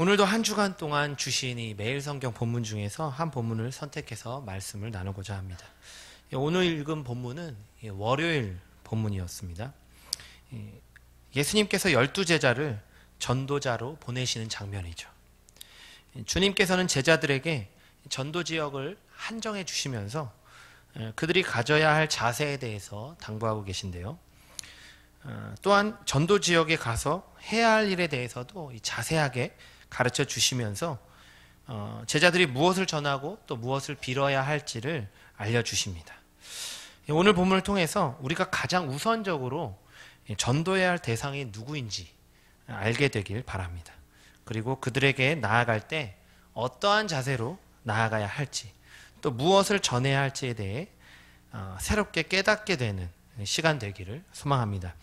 오늘도 한 주간 동안 주신 이 매일 성경 본문 중에서 한 본문을 선택해서 말씀을 나누고자 합니다. 오늘 읽은 본문은 월요일 본문이었습니다. 예수님께서 12제자를 전도자로 보내시는 장면이죠. 주님께서는 제자들에게 전도 지역을 한정해 주시면서 그들이 가져야 할 자세에 대해서 당부하고 계신데요. 또한 전도 지역에 가서 해야 할 일에 대해서도 자세하게 가르쳐 주시면서 제자들이 무엇을 전하고 또 무엇을 빌어야 할지를 알려주십니다. 오늘 본문을 통해서 우리가 가장 우선적으로 전도해야 할 대상이 누구인지 알게 되길 바랍니다. 그리고 그들에게 나아갈 때 어떠한 자세로 나아가야 할지 또 무엇을 전해야 할지에 대해 새롭게 깨닫게 되는 시간 되기를 소망합니다.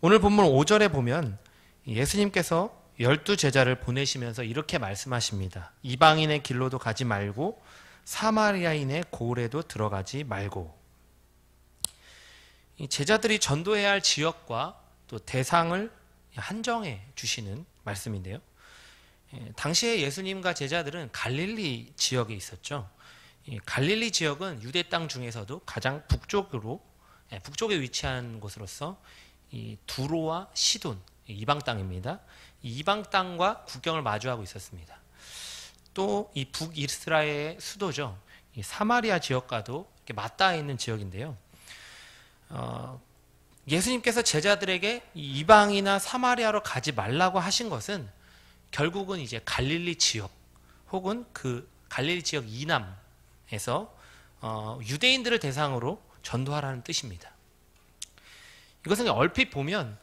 오늘 본문 5절에 보면 예수님께서 12제자를 보내시면서 이렇게 말씀하십니다. 이방인의 길로도 가지 말고 사마리아인의 고을에도 들어가지 말고. 제자들이 전도해야 할 지역과 또 대상을 한정해 주시는 말씀인데요. 당시에 예수님과 제자들은 갈릴리 지역에 있었죠. 갈릴리 지역은 유대 땅 중에서도 가장 북쪽에 위치한 곳으로서 이 두로와 시돈, 이방 땅입니다. 이 이방 땅과 국경을 마주하고 있었습니다. 또 이 북이스라엘의 수도죠. 이 사마리아 지역과도 이렇게 맞닿아 있는 지역인데요. 예수님께서 제자들에게 이방이나 사마리아로 가지 말라고 하신 것은 결국은 이제 갈릴리 지역 혹은 그 갈릴리 지역 이남에서 유대인들을 대상으로 전도하라는 뜻입니다. 이것은 얼핏 보면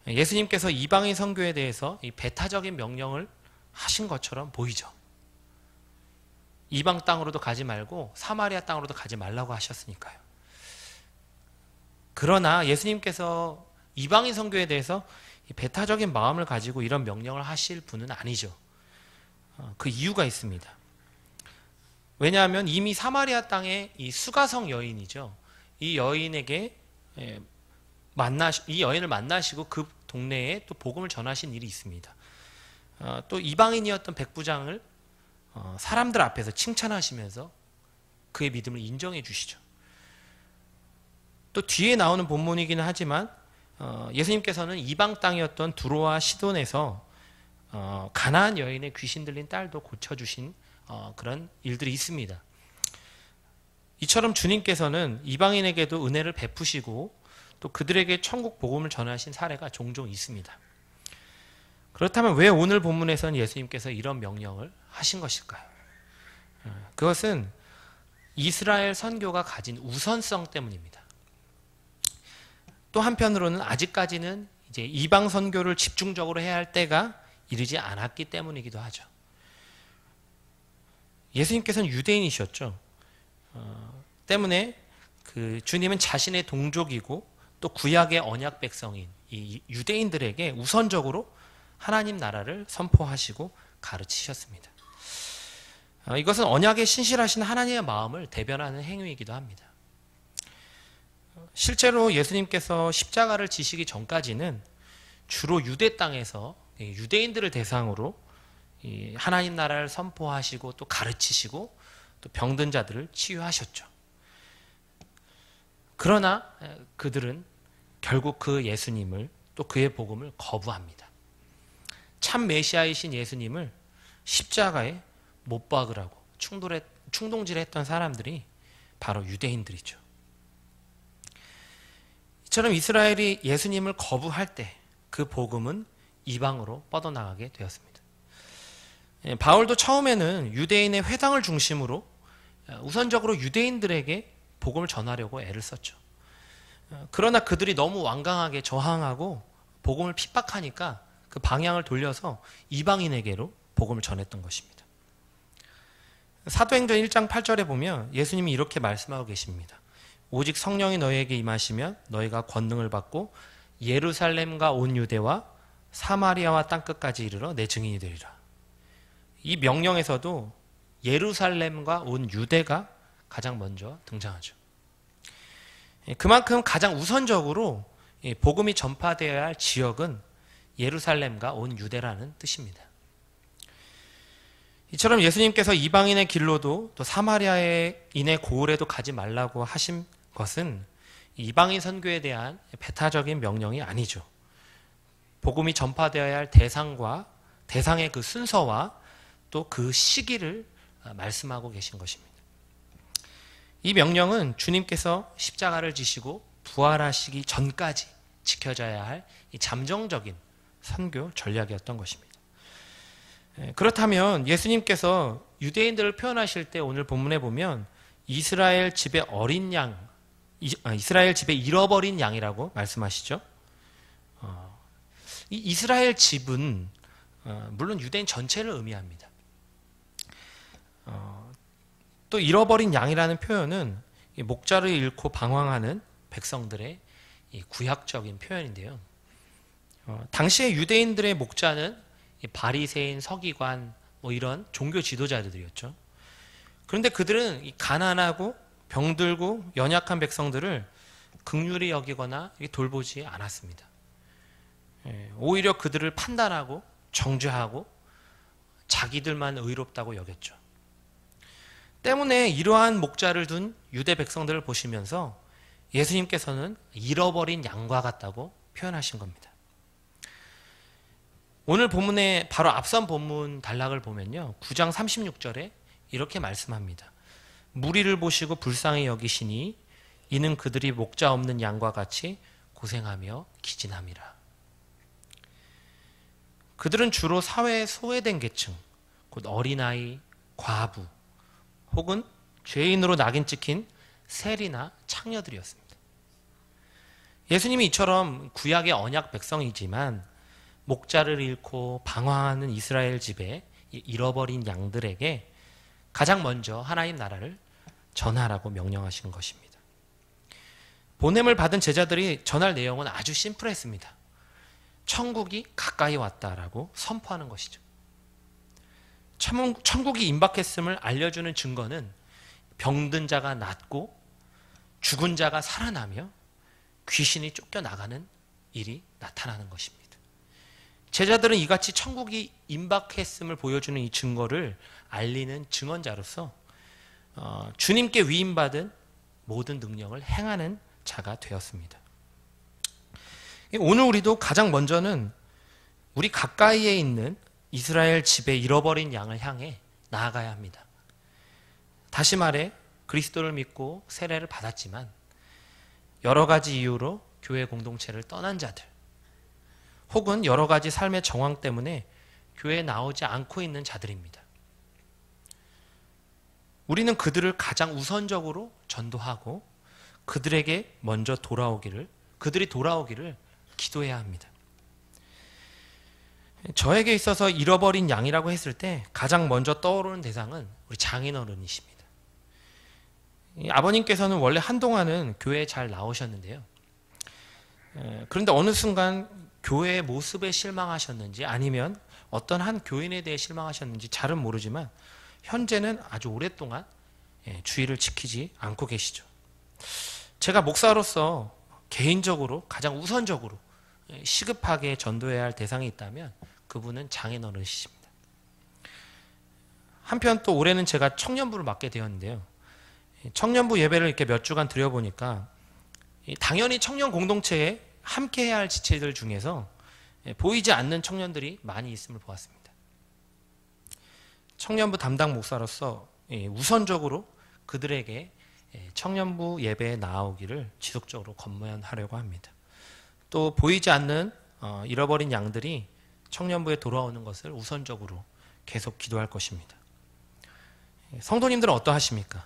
예수님께서 이방인 선교에 대해서 이 배타적인 명령을 하신 것처럼 보이죠. 이방 땅으로도 가지 말고 사마리아 땅으로도 가지 말라고 하셨으니까요. 그러나 예수님께서 이방인 선교에 대해서 배타적인 마음을 가지고 이런 명령을 하실 분은 아니죠. 그 이유가 있습니다. 왜냐하면 이미 사마리아 땅에 이 수가성 여인이죠. 이 여인에게 이 여인을 만나시고 그 동네에 또 복음을 전하신 일이 있습니다. 또 이방인이었던 백부장을 사람들 앞에서 칭찬하시면서 그의 믿음을 인정해 주시죠. 또 뒤에 나오는 본문이기는 하지만 예수님께서는 이방 땅이었던 두로와 시돈에서 가나안 여인의 귀신 들린 딸도 고쳐주신 그런 일들이 있습니다. 이처럼 주님께서는 이방인에게도 은혜를 베푸시고 또 그들에게 천국 복음을 전하신 사례가 종종 있습니다. 그렇다면 왜 오늘 본문에서는 예수님께서 이런 명령을 하신 것일까요? 그것은 이스라엘 선교가 가진 우선성 때문입니다. 또 한편으로는 아직까지는 이제 이방 선교를 집중적으로 해야 할 때가 이르지 않았기 때문이기도 하죠. 예수님께서는 유대인이셨죠. 때문에 그 주님은 자신의 동족이고 또 구약의 언약 백성인 이 유대인들에게 우선적으로 하나님 나라를 선포하시고 가르치셨습니다. 이것은 언약에 신실하신 하나님의 마음을 대변하는 행위이기도 합니다. 실제로 예수님께서 십자가를 지시기 전까지는 주로 유대 땅에서 유대인들을 대상으로 하나님 나라를 선포하시고 또 가르치시고 또 병든 자들을 치유하셨죠. 그러나 그들은 결국 그 예수님을 또 그의 복음을 거부합니다. 참 메시아이신 예수님을 십자가에 못 박으라고 충동질했던 사람들이 바로 유대인들이죠. 이처럼 이스라엘이 예수님을 거부할 때 그 복음은 이방으로 뻗어나가게 되었습니다. 바울도 처음에는 유대인의 회당을 중심으로 우선적으로 유대인들에게 복음을 전하려고 애를 썼죠. 그러나 그들이 너무 완강하게 저항하고 복음을 핍박하니까 그 방향을 돌려서 이방인에게로 복음을 전했던 것입니다. 사도행전 1장 8절에 보면 예수님이 이렇게 말씀하고 계십니다. 오직 성령이 너희에게 임하시면 너희가 권능을 받고 예루살렘과 온 유대와 사마리아와 땅끝까지 이르러 내 증인이 되리라. 이 명령에서도 예루살렘과 온 유대가 가장 먼저 등장하죠. 그만큼 가장 우선적으로 복음이 전파되어야 할 지역은 예루살렘과 온 유대라는 뜻입니다. 이처럼 예수님께서 이방인의 길로도 또 사마리아인의 고을에도 가지 말라고 하신 것은 이방인 선교에 대한 배타적인 명령이 아니죠. 복음이 전파되어야 할 대상의 그 순서와 또 그 시기를 말씀하고 계신 것입니다. 이 명령은 주님께서 십자가를 지시고 부활하시기 전까지 지켜져야 할 이 잠정적인 선교 전략이었던 것입니다. 그렇다면 예수님께서 유대인들을 표현하실 때 오늘 본문에 보면 이스라엘 집의 어린 양, 이스라엘 집의 잃어버린 양이라고 말씀하시죠. 이 이스라엘 집은 물론 유대인 전체를 의미합니다. 또 잃어버린 양이라는 표현은 목자를 잃고 방황하는 백성들의 이 구약적인 표현인데요. 당시의 유대인들의 목자는 바리새인, 서기관 이런 종교 지도자들이었죠. 그런데 그들은 가난하고 병들고 연약한 백성들을 긍휼히 여기거나 돌보지 않았습니다. 오히려 그들을 판단하고 정죄하고 자기들만 의롭다고 여겼죠. 때문에 이러한 목자를 둔 유대 백성들을 보시면서 예수님께서는 잃어버린 양과 같다고 표현하신 겁니다. 오늘 본문의 바로 앞선 본문 단락을 보면요, 9장 36절에 이렇게 말씀합니다. 무리를 보시고 불쌍히 여기시니 이는 그들이 목자 없는 양과 같이 고생하며 기진함이라. 그들은 주로 사회에 소외된 계층, 곧 어린아이, 과부, 혹은 죄인으로 낙인 찍힌 세리나 창녀들이었습니다. 예수님이 이처럼 구약의 언약 백성이지만 목자를 잃고 방황하는 이스라엘 집에 잃어버린 양들에게 가장 먼저 하나님 나라를 전하라고 명령하신 것입니다. 보냄을 받은 제자들이 전할 내용은 아주 심플했습니다. 천국이 가까이 왔다라고 선포하는 것이죠. 천국이 임박했음을 알려주는 증거는 병든 자가 낫고 죽은 자가 살아나며 귀신이 쫓겨나가는 일이 나타나는 것입니다. 제자들은 이같이 천국이 임박했음을 보여주는 이 증거를 알리는 증언자로서 주님께 위임받은 모든 능력을 행하는 자가 되었습니다. 오늘 우리도 가장 먼저는 우리 가까이에 있는 이스라엘 집에 잃어버린 양을 향해 나아가야 합니다. 다시 말해 그리스도를 믿고 세례를 받았지만 여러 가지 이유로 교회 공동체를 떠난 자들, 혹은 여러 가지 삶의 정황 때문에 교회에 나오지 않고 있는 자들입니다. 우리는 그들을 가장 우선적으로 전도하고 그들에게 먼저 그들이 돌아오기를 기도해야 합니다. 저에게 있어서 잃어버린 양이라고 했을 때 가장 먼저 떠오르는 대상은 우리 장인어른이십니다. 아버님께서는 원래 한동안은 교회에 잘 나오셨는데요. 그런데 어느 순간 교회의 모습에 실망하셨는지 아니면 어떤 한 교인에 대해 실망하셨는지 잘은 모르지만 현재는 아주 오랫동안 주의를 지키지 않고 계시죠. 제가 목사로서 개인적으로 가장 우선적으로 시급하게 전도해야 할 대상이 있다면 그분은 장인어른이십니다. 한편 또 올해는 제가 청년부를 맡게 되었는데요. 청년부 예배를 이렇게 몇 주간 드려보니까 당연히 청년 공동체에 함께 해야 할 지체들 중에서 보이지 않는 청년들이 많이 있음을 보았습니다. 청년부 담당 목사로서 우선적으로 그들에게 청년부 예배에 나오기를 지속적으로 권면하려고 합니다. 또 보이지 않는 잃어버린 양들이 청년부에 돌아오는 것을 우선적으로 계속 기도할 것입니다. 성도님들은 어떠하십니까?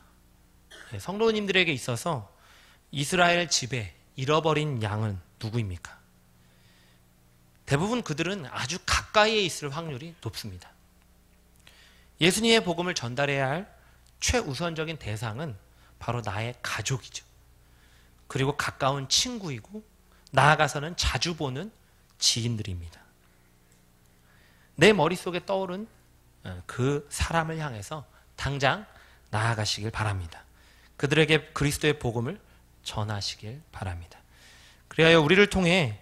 성도님들에게 있어서 이스라엘 집에 잃어버린 양은 누구입니까? 대부분 그들은 아주 가까이에 있을 확률이 높습니다. 예수님의 복음을 전달해야 할 최우선적인 대상은 바로 나의 가족이죠. 그리고 가까운 친구이고 나아가서는 자주 보는 지인들입니다. 내 머릿속에 떠오른 그 사람을 향해서 당장 나아가시길 바랍니다. 그들에게 그리스도의 복음을 전하시길 바랍니다. 그리하여 우리를 통해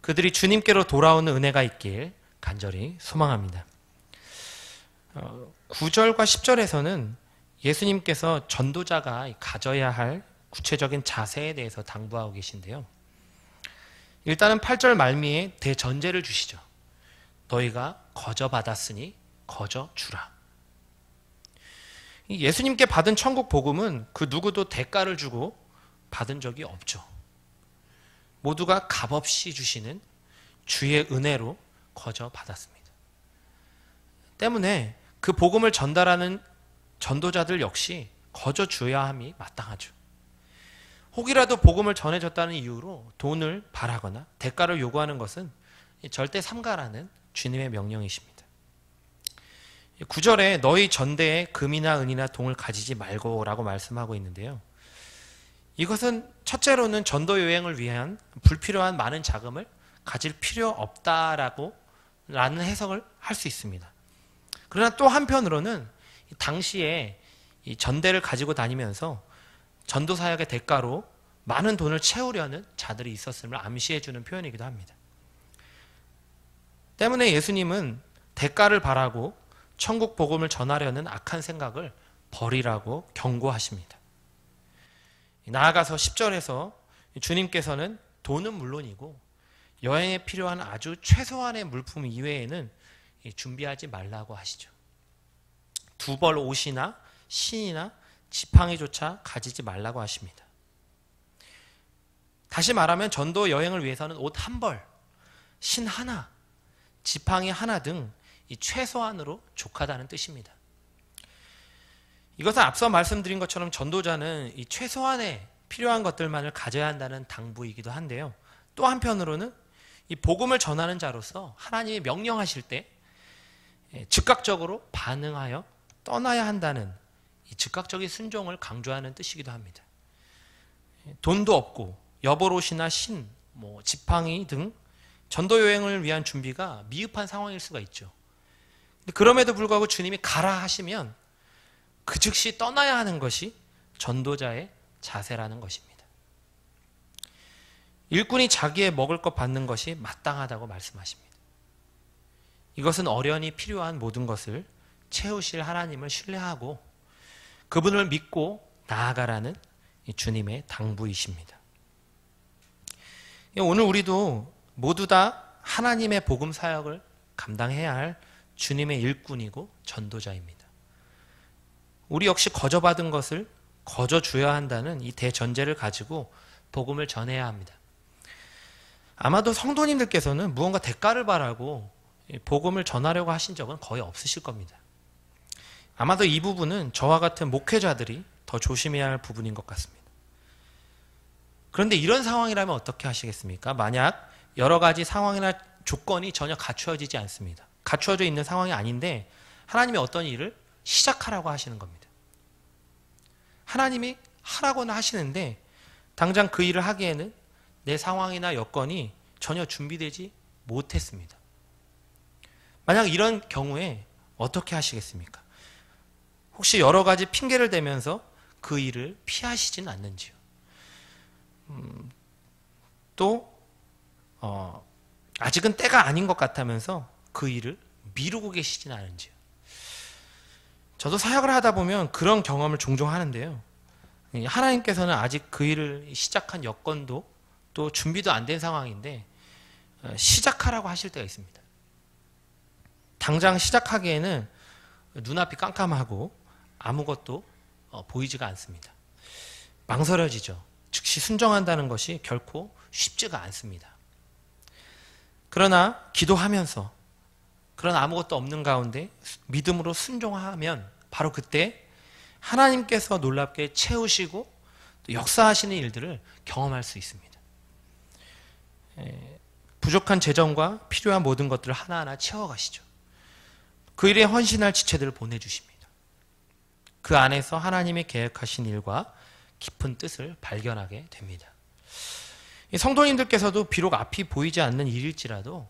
그들이 주님께로 돌아오는 은혜가 있길 간절히 소망합니다. 9절과 10절에서는 예수님께서 전도자가 가져야 할 구체적인 자세에 대해서 당부하고 계신데요. 일단은 8절 말미에 대전제를 주시죠. 너희가 거저 받았으니 거저 주라. 예수님께 받은 천국 복음은 그 누구도 대가를 주고 받은 적이 없죠. 모두가 값없이 주시는 주의 은혜로 거저 받았습니다. 때문에 그 복음을 전달하는 전도자들 역시 거저 줘야 함이 마땅하죠. 혹이라도 복음을 전해줬다는 이유로 돈을 바라거나 대가를 요구하는 것은 절대 삼가라는 주님의 명령이십니다. 9절에 너희 전대에 금이나 은이나 동을 가지지 말고 라고 말씀하고 있는데요. 이것은 첫째로는 전도 여행을 위한 불필요한 많은 자금을 가질 필요 없다라는 해석을 할 수 있습니다. 그러나 또 한편으로는 당시에 이 전대를 가지고 다니면서 전도 사역의 대가로 많은 돈을 채우려는 자들이 있었음을 암시해주는 표현이기도 합니다. 때문에 예수님은 대가를 바라고 천국 복음을 전하려는 악한 생각을 버리라고 경고하십니다. 나아가서 10절에서 주님께서는 돈은 물론이고 여행에 필요한 아주 최소한의 물품 이외에는 준비하지 말라고 하시죠. 두 벌 옷이나 신이나 지팡이조차 가지지 말라고 하십니다. 다시 말하면 전도 여행을 위해서는 옷 한 벌, 신 하나, 지팡이 하나 등 이 최소한으로 족하다는 뜻입니다. 이것은 앞서 말씀드린 것처럼 전도자는 이 최소한의 필요한 것들만을 가져야 한다는 당부이기도 한데요. 또 한편으로는 이 복음을 전하는 자로서 하나님이 명령하실 때 즉각적으로 반응하여 떠나야 한다는 이 즉각적인 순종을 강조하는 뜻이기도 합니다. 돈도 없고 여벌옷이나 신, 지팡이 등 전도 여행을 위한 준비가 미흡한 상황일 수가 있죠. 그럼에도 불구하고 주님이 가라 하시면 그 즉시 떠나야 하는 것이 전도자의 자세라는 것입니다. 일꾼이 자기의 먹을 것 받는 것이 마땅하다고 말씀하십니다. 이것은 어련히 필요한 모든 것을 채우실 하나님을 신뢰하고 그분을 믿고 나아가라는 주님의 당부이십니다. 오늘 우리도 모두 다 하나님의 복음 사역을 감당해야 할 주님의 일꾼이고 전도자입니다. 우리 역시 거저 받은 것을 거저 줘야 한다는 이 대전제를 가지고 복음을 전해야 합니다. 아마도 성도님들께서는 무언가 대가를 바라고 복음을 전하려고 하신 적은 거의 없으실 겁니다. 아마도 이 부분은 저와 같은 목회자들이 더 조심해야 할 부분인 것 같습니다. 그런데 이런 상황이라면 어떻게 하시겠습니까? 만약 여러 가지 상황이나 조건이 전혀 갖추어지지 않습니다. 갖추어져 있는 상황이 아닌데 하나님이 어떤 일을 시작하라고 하시는 겁니다. 하나님이 하라고는 하시는데 당장 그 일을 하기에는 내 상황이나 여건이 전혀 준비되지 못했습니다. 만약 이런 경우에 어떻게 하시겠습니까? 혹시 여러 가지 핑계를 대면서 그 일을 피하시진 않는지요? 아직은 때가 아닌 것 같다면서 그 일을 미루고 계시진 않은지요? 저도 사역을 하다 보면 그런 경험을 종종 하는데요. 하나님께서는 아직 그 일을 시작한 여건도 또 준비도 안 된 상황인데 시작하라고 하실 때가 있습니다. 당장 시작하기에는 눈앞이 깜깜하고 아무것도 보이지가 않습니다. 망설여지죠. 즉시 순종한다는 것이 결코 쉽지가 않습니다. 그러나 기도하면서 그런 아무것도 없는 가운데 믿음으로 순종하면 바로 그때 하나님께서 놀랍게 채우시고 또 역사하시는 일들을 경험할 수 있습니다. 부족한 재정과 필요한 모든 것들을 하나하나 채워가시죠. 그 일에 헌신할 지체들을 보내주십니다. 그 안에서 하나님이 계획하신 일과 깊은 뜻을 발견하게 됩니다. 성도님들께서도 비록 앞이 보이지 않는 일일지라도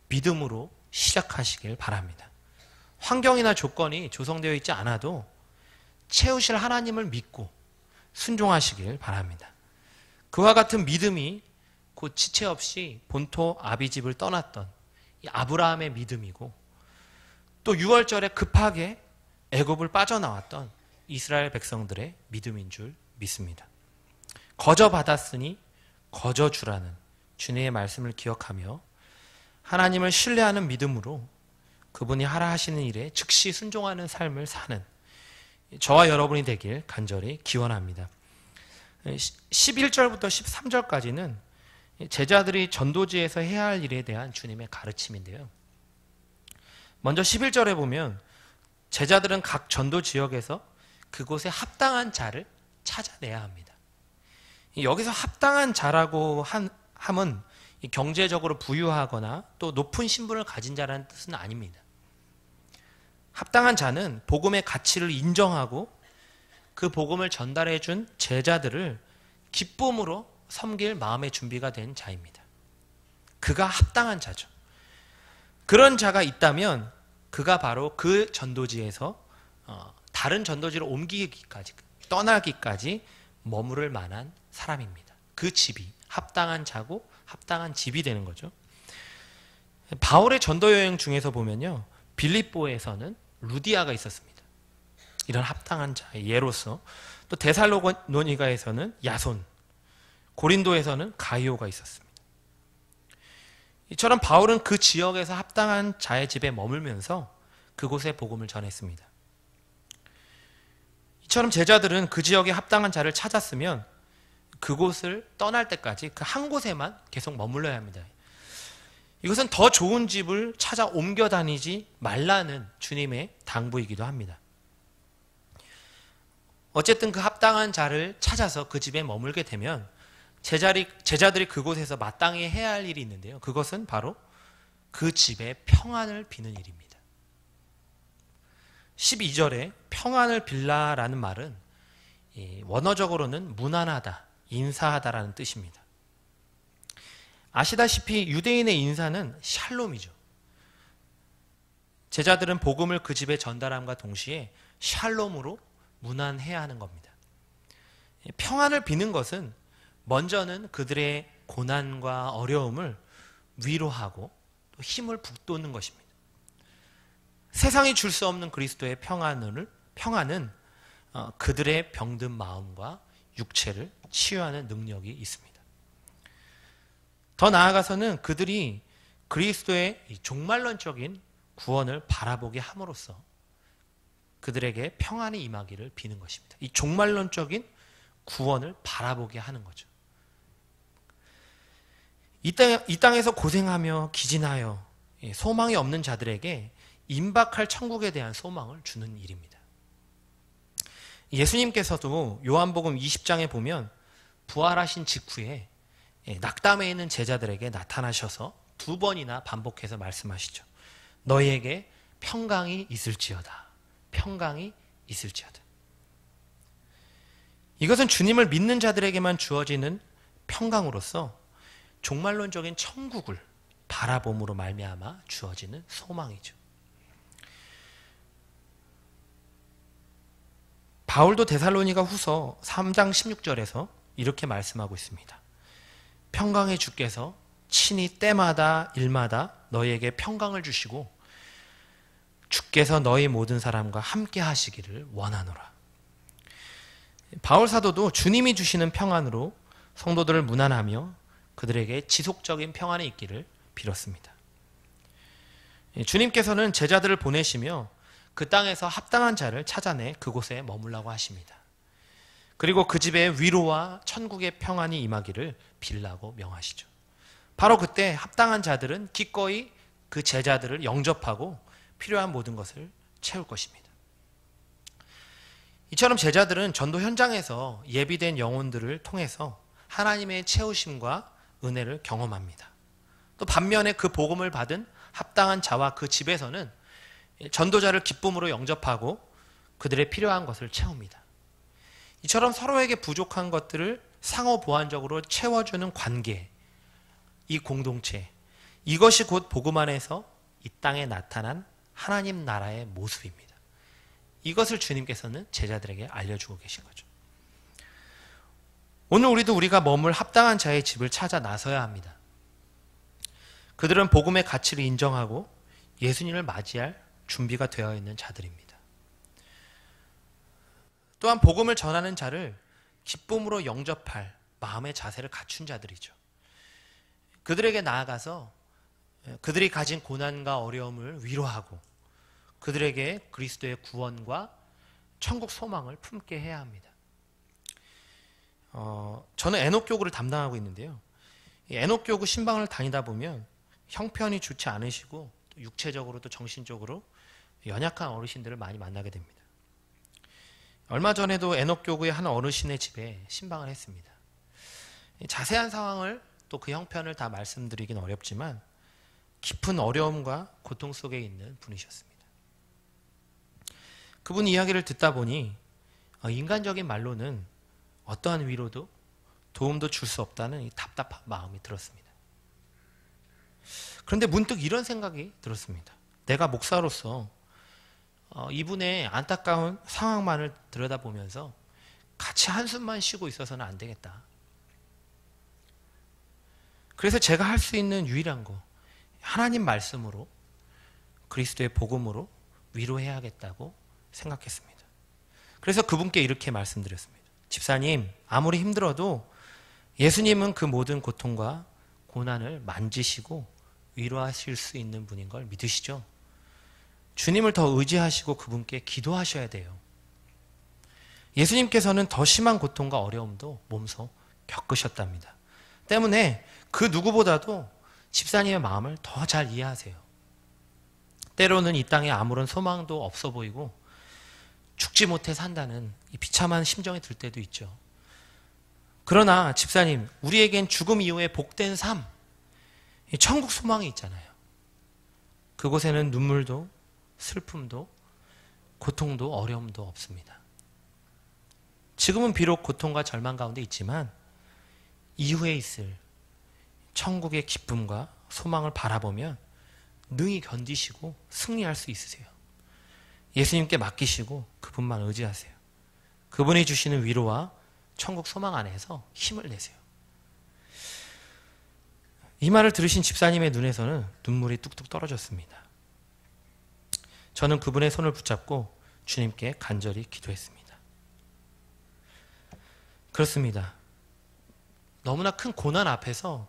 믿음으로 시작하시길 바랍니다. 환경이나 조건이 조성되어 있지 않아도 채우실 하나님을 믿고 순종하시길 바랍니다. 그와 같은 믿음이 곧 지체 없이 본토 아비집을 떠났던 이 아브라함의 믿음이고 또 유월절에 급하게 애굽을 빠져나왔던 이스라엘 백성들의 믿음인 줄 믿습니다. 거저 받았으니 거저 주라는 주님의 말씀을 기억하며 하나님을 신뢰하는 믿음으로 그분이 하라 하시는 일에 즉시 순종하는 삶을 사는 저와 여러분이 되길 간절히 기원합니다. 11절부터 13절까지는 제자들이 전도지에서 해야 할 일에 대한 주님의 가르침인데요. 먼저 11절에 보면 제자들은 각 전도 지역에서 그곳에 합당한 자를 찾아내야 합니다. 여기서 합당한 자라고 함은 경제적으로 부유하거나 또 높은 신분을 가진 자라는 뜻은 아닙니다. 합당한 자는 복음의 가치를 인정하고 그 복음을 전달해 준 제자들을 기쁨으로 섬길 마음의 준비가 된 자입니다. 그가 합당한 자죠. 그런 자가 있다면 그가 바로 그 전도지에서 다른 전도지로 옮기기까지, 떠나기까지 머무를 만한 사람입니다. 그 집이 합당한 자고 합당한 집이 되는 거죠. 바울의 전도 여행 중에서 보면요, 빌립보에서는 루디아가 있었습니다. 이런 합당한 자의 예로서. 또 데살로니가에서는 야손, 고린도에서는 가이오가 있었습니다. 이처럼 바울은 그 지역에서 합당한 자의 집에 머물면서 그곳에 복음을 전했습니다. 이처럼 제자들은 그 지역에 합당한 자를 찾았으면 그곳을 떠날 때까지 그 한 곳에만 계속 머물러야 합니다. 이것은 더 좋은 집을 찾아 옮겨 다니지 말라는 주님의 당부이기도 합니다. 어쨌든 그 합당한 자를 찾아서 그 집에 머물게 되면 제자들이 그곳에서 마땅히 해야 할 일이 있는데요. 그것은 바로 그 집에 평안을 비는 일입니다. 12절에 평안을 빌라라는 말은 원어적으로는 무난하다, 인사하다라는 뜻입니다. 아시다시피 유대인의 인사는 샬롬이죠. 제자들은 복음을 그 집에 전달함과 동시에 샬롬으로 무난해야 하는 겁니다. 평안을 비는 것은 먼저는 그들의 고난과 어려움을 위로하고 또 힘을 북돋는 것입니다. 세상이 줄 수 없는 그리스도의 평안은 그들의 병든 마음과 육체를 치유하는 능력이 있습니다. 더 나아가서는 그들이 그리스도의 종말론적인 구원을 바라보게 함으로써 그들에게 평안이 임하기를 비는 것입니다. 이 종말론적인 구원을 바라보게 하는 거죠. 이 땅에서 고생하며 기진하여 소망이 없는 자들에게 임박할 천국에 대한 소망을 주는 일입니다. 예수님께서도 요한복음 20장에 보면 부활하신 직후에 낙담해 있는 제자들에게 나타나셔서 2번이나 반복해서 말씀하시죠. 너희에게 평강이 있을지어다. 평강이 있을지어다. 이것은 주님을 믿는 자들에게만 주어지는 평강으로서 종말론적인 천국을 바라봄으로 말미암아 주어지는 소망이죠. 바울도 데살로니가 후서 3장 16절에서 이렇게 말씀하고 있습니다. 평강의 주께서 친히 때마다 일마다 너희에게 평강을 주시고 주께서 너희 모든 사람과 함께 하시기를 원하노라. 바울 사도도 주님이 주시는 평안으로 성도들을 문안하며 그들에게 지속적인 평안이 있기를 빌었습니다. 주님께서는 제자들을 보내시며 그 땅에서 합당한 자를 찾아내 그곳에 머물라고 하십니다. 그리고 그 집에 위로와 천국의 평안이 임하기를 빌라고 명하시죠. 바로 그때 합당한 자들은 기꺼이 그 제자들을 영접하고 필요한 모든 것을 채울 것입니다. 이처럼 제자들은 전도 현장에서 예비된 영혼들을 통해서 하나님의 채우심과 은혜를 경험합니다. 또 반면에 그 복음을 받은 합당한 자와 그 집에서는 전도자를 기쁨으로 영접하고 그들의 필요한 것을 채웁니다. 이처럼 서로에게 부족한 것들을 상호 보완적으로 채워주는 관계, 이 공동체, 이것이 곧 복음 안에서 이 땅에 나타난 하나님 나라의 모습입니다. 이것을 주님께서는 제자들에게 알려주고 계신 거죠. 오늘 우리가 머물 합당한 자의 집을 찾아 나서야 합니다. 그들은 복음의 가치를 인정하고 예수님을 맞이할 준비가 되어 있는 자들입니다. 또한 복음을 전하는 자를 기쁨으로 영접할 마음의 자세를 갖춘 자들이죠. 그들에게 나아가서 그들이 가진 고난과 어려움을 위로하고 그들에게 그리스도의 구원과 천국 소망을 품게 해야 합니다. 저는 에녹교구를 담당하고 있는데요. 에녹교구 신방을 다니다 보면 형편이 좋지 않으시고 육체적으로도 정신적으로 연약한 어르신들을 많이 만나게 됩니다. 얼마 전에도 에녹교구의 한 어르신의 집에 신방을 했습니다. 자세한 상황을 또 그 형편을 다 말씀드리긴 어렵지만 깊은 어려움과 고통 속에 있는 분이셨습니다. 그분 이야기를 듣다 보니 인간적인 말로는 어떠한 위로도 도움도 줄 수 없다는 이 답답한 마음이 들었습니다. 그런데 문득 이런 생각이 들었습니다. 내가 목사로서 이분의 안타까운 상황만을 들여다보면서 같이 한숨만 쉬고 있어서는 안 되겠다. 그래서 제가 할 수 있는 유일한 거, 하나님 말씀으로 그리스도의 복음으로 위로해야겠다고 생각했습니다. 그래서 그분께 이렇게 말씀드렸습니다. 집사님, 아무리 힘들어도 예수님은 그 모든 고통과 고난을 만지시고 위로하실 수 있는 분인 걸 믿으시죠? 주님을 더 의지하시고 그분께 기도하셔야 돼요. 예수님께서는 더 심한 고통과 어려움도 몸소 겪으셨답니다. 때문에 그 누구보다도 집사님의 마음을 더 잘 이해하세요. 때로는 이 땅에 아무런 소망도 없어 보이고 죽지 못해 산다는 이 비참한 심정이 들 때도 있죠. 그러나 집사님, 우리에겐 죽음 이후에 복된 삶, 천국 소망이 있잖아요. 그곳에는 눈물도 슬픔도 고통도 어려움도 없습니다. 지금은 비록 고통과 절망 가운데 있지만 이후에 있을 천국의 기쁨과 소망을 바라보면 능히 견디시고 승리할 수 있으세요. 예수님께 맡기시고 그분만 의지하세요. 그분이 주시는 위로와 천국 소망 안에서 힘을 내세요. 이 말을 들으신 집사님의 눈에서는 눈물이 뚝뚝 떨어졌습니다. 저는 그분의 손을 붙잡고 주님께 간절히 기도했습니다. 그렇습니다. 너무나 큰 고난 앞에서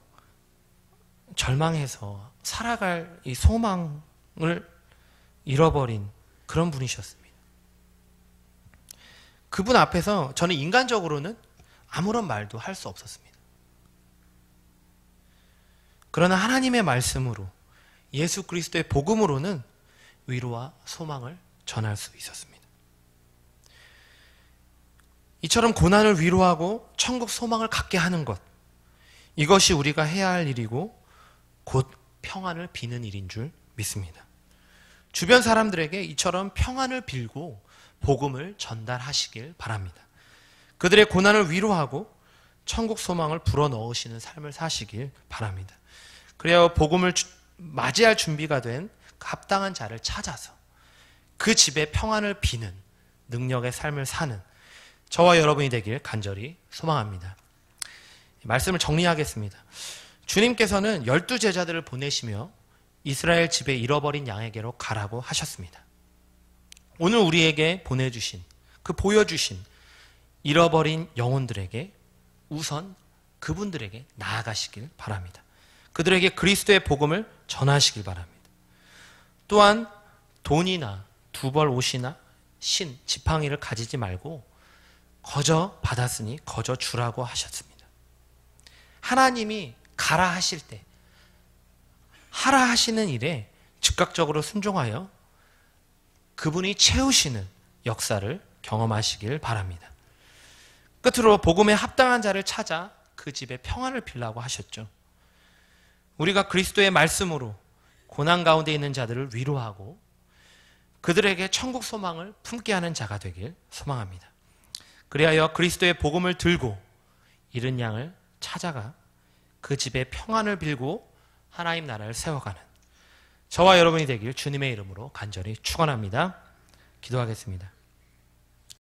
절망해서 살아갈 이 소망을 잃어버린 그런 분이셨습니다. 그분 앞에서 저는 인간적으로는 아무런 말도 할 수 없었습니다. 그러나 하나님의 말씀으로 예수 그리스도의 복음으로는 위로와 소망을 전할 수 있었습니다. 이처럼 고난을 위로하고 천국 소망을 갖게 하는 것, 이것이 우리가 해야 할 일이고 곧 평안을 비는 일인 줄 믿습니다. 주변 사람들에게 이처럼 평안을 빌고 복음을 전달하시길 바랍니다. 그들의 고난을 위로하고 천국 소망을 불어넣으시는 삶을 사시길 바랍니다. 그래야 복음을 맞이할 준비가 된 합당한 자를 찾아서 그 집에 평안을 비는 능력의 삶을 사는 저와 여러분이 되길 간절히 소망합니다. 말씀을 정리하겠습니다. 주님께서는 12제자들을 보내시며 이스라엘 집에 잃어버린 양에게로 가라고 하셨습니다. 오늘 우리에게 보내주신, 보여주신 잃어버린 영혼들에게 우선 그분들에게 나아가시길 바랍니다. 그들에게 그리스도의 복음을 전하시길 바랍니다. 또한 돈이나 두벌 옷이나 신, 지팡이를 가지지 말고 거저 받았으니 거저 주라고 하셨습니다. 하나님이 가라 하실 때 하라 하시는 일에 즉각적으로 순종하여 그분이 채우시는 역사를 경험하시길 바랍니다. 끝으로 복음에 합당한 자를 찾아 그 집에 평안을 빌라고 하셨죠. 우리가 그리스도의 말씀으로 고난 가운데 있는 자들을 위로하고 그들에게 천국 소망을 품게 하는 자가 되길 소망합니다. 그리하여 그리스도의 복음을 들고 잃은 양을 찾아가 그 집에 평안을 빌고 하나님 나라를 세워가는 저와 여러분이 되길 주님의 이름으로 간절히 축원합니다. 기도하겠습니다.